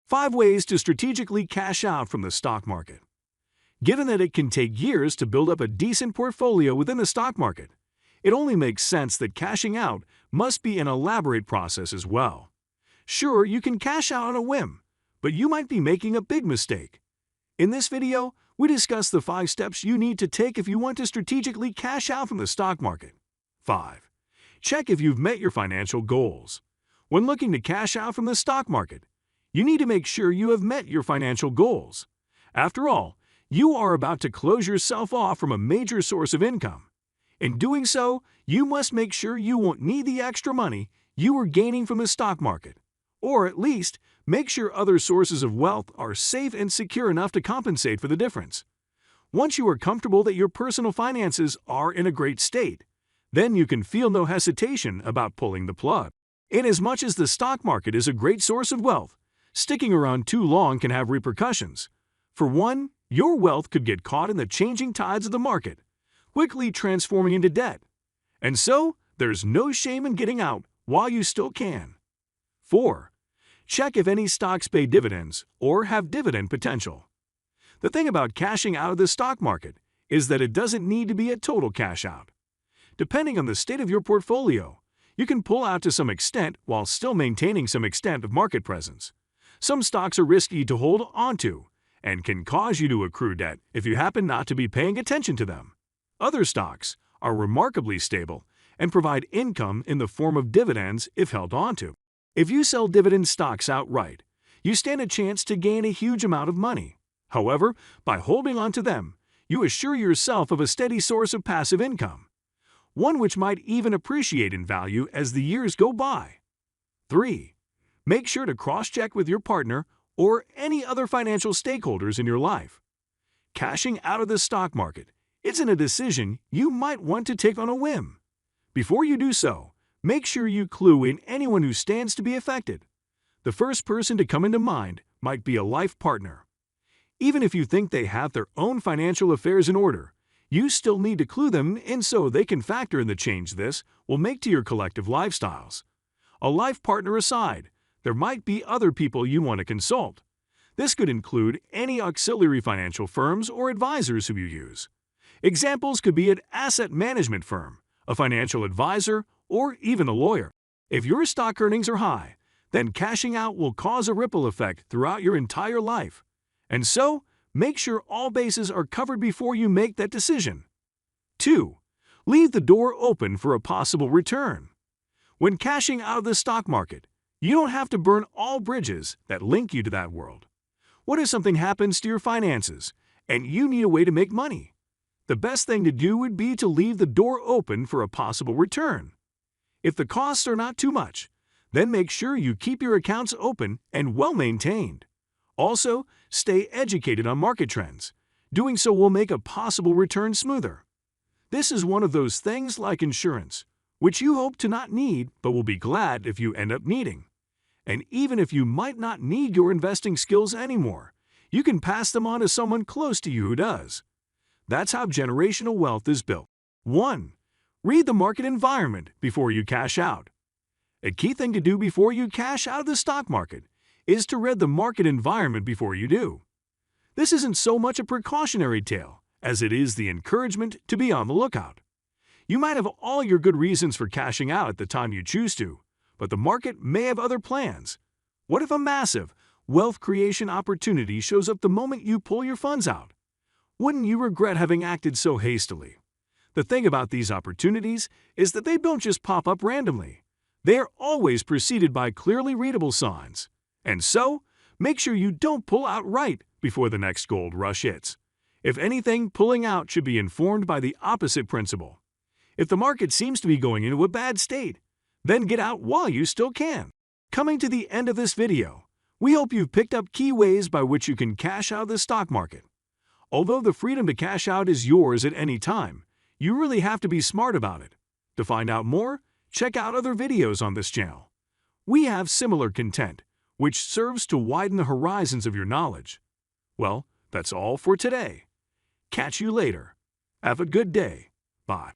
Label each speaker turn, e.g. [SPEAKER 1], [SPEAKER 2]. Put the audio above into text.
[SPEAKER 1] 5 ways to strategically cash out from the stock market. Given that it can take years to build up a decent portfolio within the stock market, it only makes sense that cashing out must be an elaborate process as well. Sure, you can cash out on a whim, but you might be making a big mistake. In this video, we discuss the 5 steps you need to take if you want to strategically cash out from the stock market. 5. Check if you've met your financial goals. When looking to cash out from the stock market, you need to make sure you have met your financial goals. After all, you are about to close yourself off from a major source of income. In doing so, you must make sure you won't need the extra money you were gaining from the stock market, or at least make sure other sources of wealth are safe and secure enough to compensate for the difference. Once you are comfortable that your personal finances are in a great state, then you can feel no hesitation about pulling the plug. Inasmuch as the stock market is a great source of wealth, sticking around too long can have repercussions. For one, your wealth could get caught in the changing tides of the market, quickly transforming into debt. And so, there's no shame in getting out while you still can. 4. Check if any stocks pay dividends or have dividend potential. The thing about cashing out of the stock market is that it doesn't need to be a total cash out. Depending on the state of your portfolio, you can pull out to some extent while still maintaining some extent of market presence. Some stocks are risky to hold onto and can cause you to accrue debt if you happen not to be paying attention to them. Other stocks are remarkably stable and provide income in the form of dividends if held onto. If you sell dividend stocks outright, you stand a chance to gain a huge amount of money. However, by holding onto them, you assure yourself of a steady source of passive income, one which might even appreciate in value as the years go by. 3. Make sure to cross-check with your partner or any other financial stakeholders in your life. Cashing out of the stock market isn't a decision you might want to take on a whim. Before you do so, make sure you clue in anyone who stands to be affected. The first person to come into mind might be a life partner. Even if you think they have their own financial affairs in order, you still need to clue them in so they can factor in the change this will make to your collective lifestyles. A life partner aside, there might be other people you want to consult. This could include any auxiliary financial firms or advisors who you use. Examples could be an asset management firm, a financial advisor, or even a lawyer. If your stock earnings are high, then cashing out will cause a ripple effect throughout your entire life. And so, make sure all bases are covered before you make that decision. 2. Leave the door open for a possible return. When cashing out of the stock market, you don't have to burn all bridges that link you to that world. What if something happens to your finances and you need a way to make money? The best thing to do would be to leave the door open for a possible return. If the costs are not too much, then make sure you keep your accounts open and well maintained. Also, stay educated on market trends. Doing so will make a possible return smoother. This is one of those things like insurance, which you hope to not need but will be glad if you end up needing. And even if you might not need your investing skills anymore, you can pass them on to someone close to you who does. That's how generational wealth is built. 1. Read the market environment before you cash out. A key thing to do before you cash out of the stock market is to read the market environment before you do. This isn't so much a precautionary tale as it is the encouragement to be on the lookout. You might have all your good reasons for cashing out at the time you choose to, but the market may have other plans. What if a massive wealth creation opportunity shows up the moment you pull your funds out? Wouldn't you regret having acted so hastily? The thing about these opportunities is that they don't just pop up randomly. They are always preceded by clearly readable signs. And so, make sure you don't pull out right before the next gold rush hits. If anything, pulling out should be informed by the opposite principle. If the market seems to be going into a bad state, then get out while you still can. Coming to the end of this video, we hope you've picked up key ways by which you can cash out of the stock market. Although the freedom to cash out is yours at any time, you really have to be smart about it. To find out more, check out other videos on this channel. We have similar content, which serves to widen the horizons of your knowledge. Well, that's all for today. Catch you later. Have a good day. Bye.